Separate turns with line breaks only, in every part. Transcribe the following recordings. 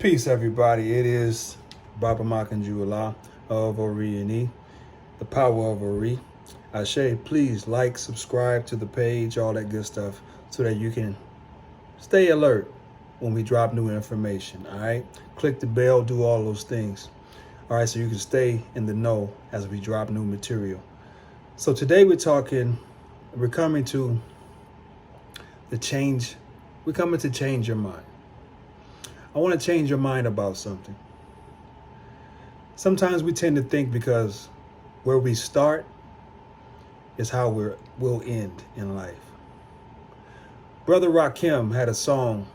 Peace, everybody. It is Baba Makanjuola of Ori, the power of Ori. Ashe, please like, subscribe to the page, all that good stuff, so that you can stay alert when we drop new information. All right, click the bell, do all those things. All right, so you can stay in the know as we drop new material. So today we're coming to change your mind. I want to change your mind about something. Sometimes we tend to think because where we start is how we'll end in life. Brother Rakim had a song,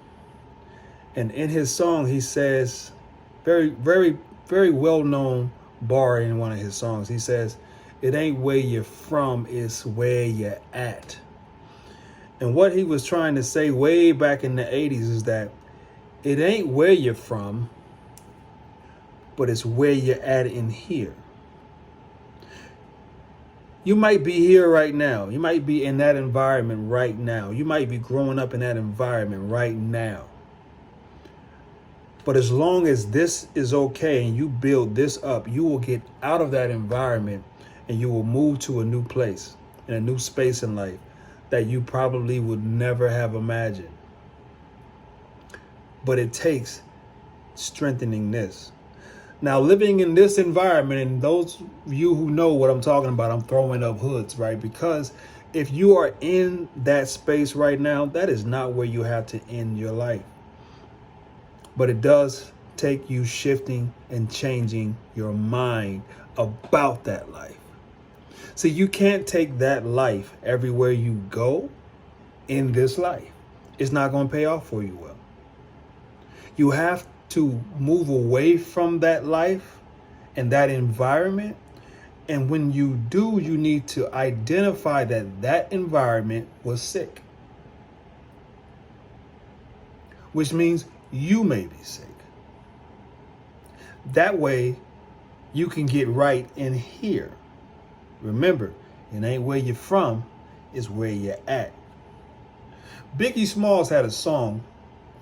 and in his song he says, very, very, very well-known bar in one of his songs. He says, "It ain't where you're from, it's where you're at." And what he was trying to say way back in the 80s is that it ain't where you're from, but it's where you're at in here. You might be here right now. You might be in that environment right now. You might be growing up in that environment right now. But as long as this is okay and you build this up, you will get out of that environment and you will move to a new place, in a new space in life that you probably would never have imagined. But it takes strengthening this. Now, living in this environment, and those of you who know what I'm talking about, I'm throwing up hoods, right? Because if you are in that space right now, that is not where you have to end your life. But it does take you shifting and changing your mind about that life. So you can't take that life everywhere you go in this life. It's not going to pay off for you well. You have to move away from that life and that environment. And when you do, you need to identify that that environment was sick, which means you may be sick. That way you can get right in here. Remember, it ain't where you're from, it's where you're at. Biggie Smalls had a song,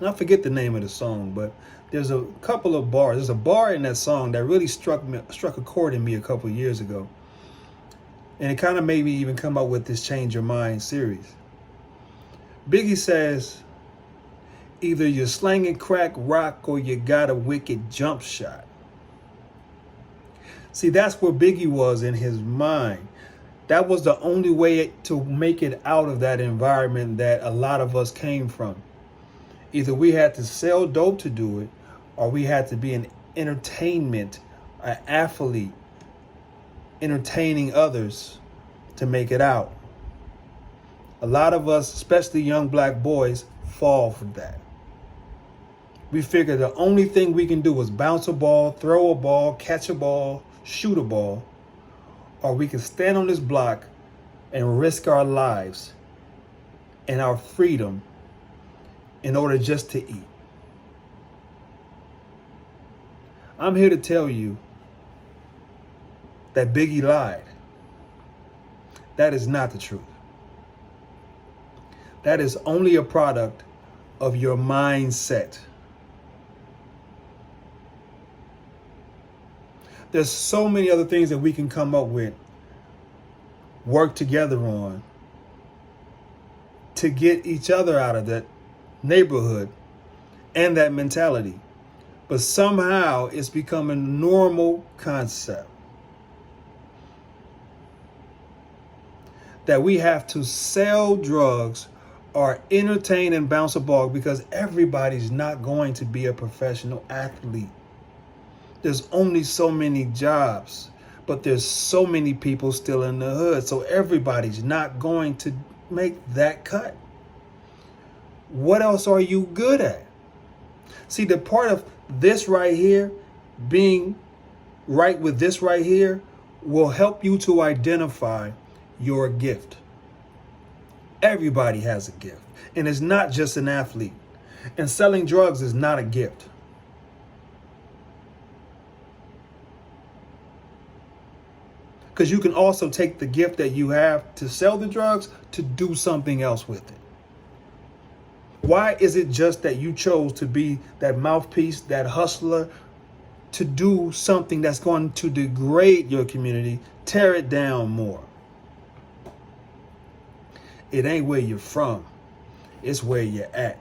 and I forget the name of the song, but there's a couple of bars. There's a bar in that song that really struck a chord in me a couple of years ago. And it kind of made me even come up with this Change Your Mind series. Biggie says, "Either you're slanging crack rock or you got a wicked jump shot." See, that's where Biggie was in his mind. That was the only way to make it out of that environment that a lot of us came from. Either we had to sell dope to do it, or we had to be an entertainment, an athlete, entertaining others to make it out. A lot of us, especially young black boys, fall for that. We figure the only thing we can do is bounce a ball, throw a ball, catch a ball, shoot a ball, or we can stand on this block and risk our lives and our freedom in order just to eat. I'm here to tell you that Biggie lied. That is not the truth. That is only a product of your mindset. There's so many other things that we can come up with, work together on, to get each other out of that neighborhood and that mentality. But somehow it's become a normal concept that we have to sell drugs or entertain and bounce a ball because everybody's not going to be a professional athlete. There's only so many jobs, but there's so many people still in the hood. So everybody's not going to make that cut. What else are you good at? See, the part of this right here, being right with this right here, will help you to identify your gift. Everybody has a gift, and it's not just an athlete. And selling drugs is not a gift. Because you can also take the gift that you have to sell the drugs to do something else with it. Why is it just that you chose to be that mouthpiece, that hustler, to do something that's going to degrade your community, tear it down more? It ain't where you're from, it's where you're at.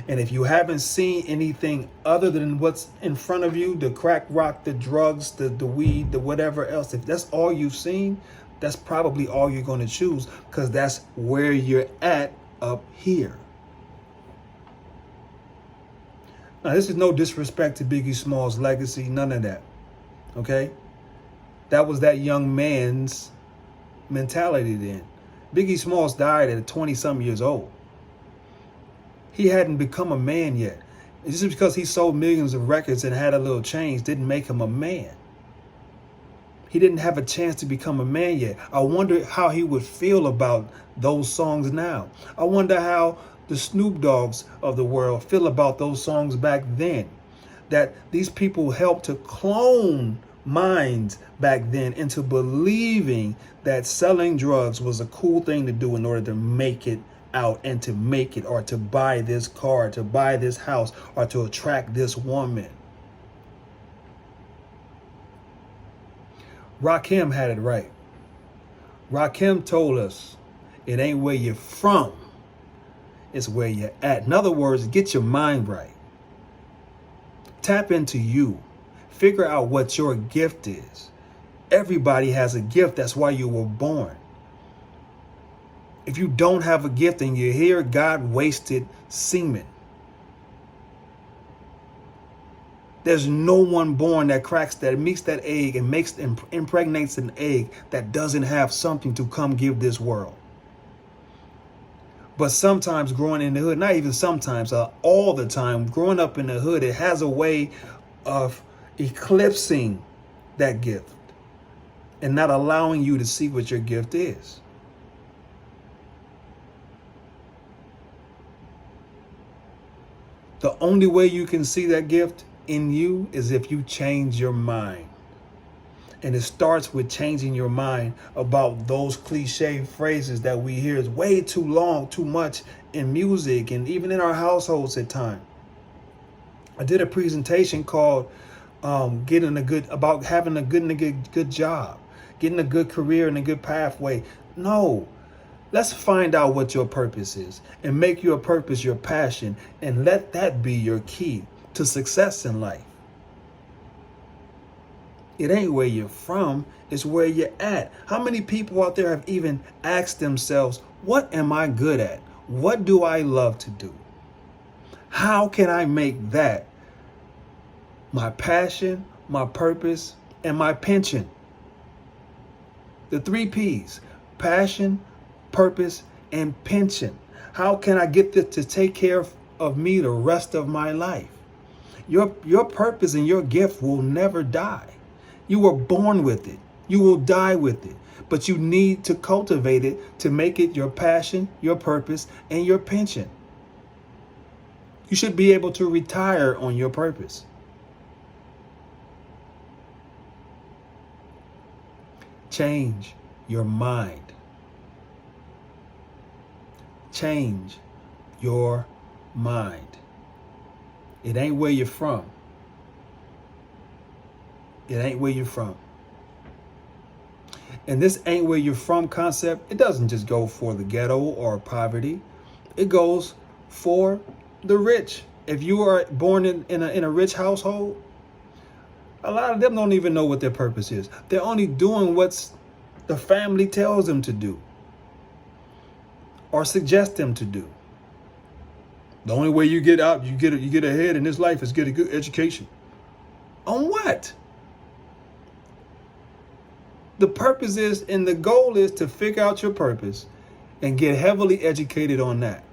And if you haven't seen anything other than what's in front of you, the crack rock, the drugs, the weed, the whatever else, if that's all you've seen, that's probably all you're going to choose, because that's where you're at up here. Now, this is no disrespect to Biggie Small's legacy, none of that, okay? That was that young man's mentality then. Biggie Smalls died at 20-something years old. He hadn't become a man yet. It's just because he sold millions of records and had a little change didn't make him a man. He didn't have a chance to become a man yet. I wonder how he would feel about those songs now. I wonder how the Snoop Dogs of the world feel about those songs back then. That these people helped to clone minds back then into believing that selling drugs was a cool thing to do in order to make it out and to make it, or to buy this car, to buy this house, or to attract this woman. Rakim had it right. Rakim told us it ain't where you're from, it's where you're at. In other words, get your mind right. Tap into you. Figure out what your gift is. Everybody has a gift. That's why you were born. If you don't have a gift and you're here, God wasted semen. There's no one born that cracks that, meets that egg and impregnates an egg that doesn't have something to come give this world. But sometimes growing in the hood, not even sometimes, all the time, growing up in the hood, it has a way of eclipsing that gift and not allowing you to see what your gift is. The only way you can see that gift in you is if you change your mind. And it starts with changing your mind about those cliche phrases that we hear is way too long, too much in music and even in our households at times. I did a presentation called having a good job, getting a good career and a good pathway. No. Let's find out what your purpose is and make your purpose your passion, and let that be your key to success in life. It ain't where you're from, it's where you're at. How many people out there have even asked themselves, what am I good at? What do I love to do? How can I make that my passion, my purpose, and my pension? The 3 P's: passion, purpose, and pension. How can I get this to take care of me the rest of my life? Your purpose and your gift will never die. You were born with it. You will die with it. But you need to cultivate it to make it your passion, your purpose, and your pension. You should be able to retire on your purpose. Change your mind. Change your mind. It ain't where you're from. It ain't where you're from. And this ain't where you're from concept, it doesn't just go for the ghetto or poverty. It goes for the rich. If you are born in a rich household, a lot of them don't even know what their purpose is. They're only doing what the family tells them to do or suggest them to do. The only way you get out, you get ahead in this life is get a good education. On what? The purpose is, and the goal is to figure out your purpose and get heavily educated on that.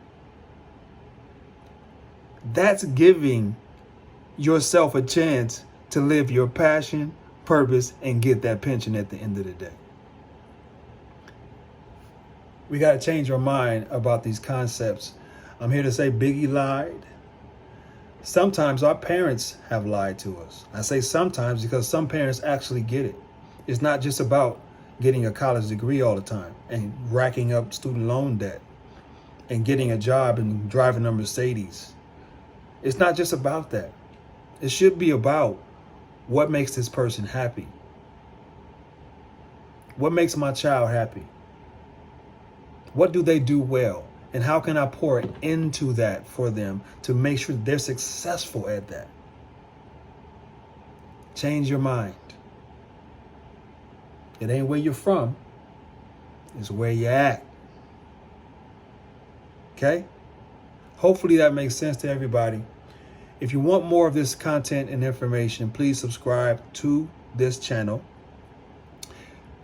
That's giving yourself a chance to live your passion, purpose, and get that pension at the end of the day. We got to change our mind about these concepts. I'm here to say Biggie lied. Sometimes our parents have lied to us. I say sometimes because some parents actually get it. It's not just about getting a college degree all the time and racking up student loan debt. and getting a job and driving a Mercedes. It's not just about that. It should be about what makes this person happy. What makes my child happy? What do they do well? And how can I pour into that for them to make sure they're successful at that? Change your mind. It ain't where you're from. It's where you're at. Okay? Hopefully that makes sense to everybody. If you want more of this content and information, please subscribe to this channel.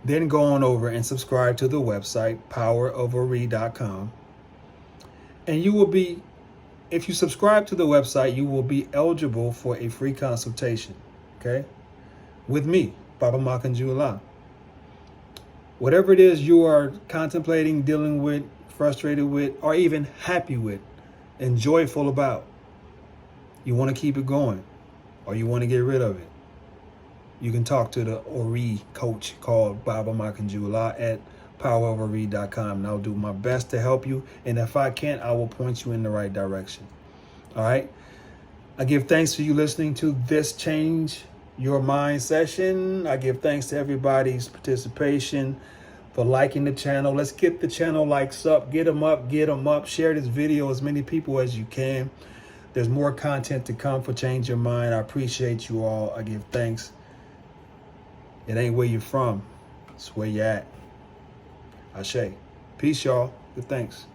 Then go on over and subscribe to the website, powerofaread.com. And you will be, if you subscribe to the website, you will be eligible for a free consultation, okay? With me, Baba Makanjuola. Whatever it is you are contemplating, dealing with, frustrated with, or even happy with, and joyful about, you want to keep it going, or you want to get rid of it, you can talk to the Ori coach called Baba Makanjuola at powerofaread.com, and I'll do my best to help you. And if I can't, I will point you in the right direction. All right. I give thanks for you listening to this Change Your Mind session. I give thanks to everybody's participation, for liking the channel. Let's get the channel likes up. Get them up. Get them up. Share this video as many people as you can. There's more content to come for Change Your Mind. I appreciate you all. I give thanks. It ain't where you're from. It's where you're at. Ashe. Peace, y'all. Good thanks.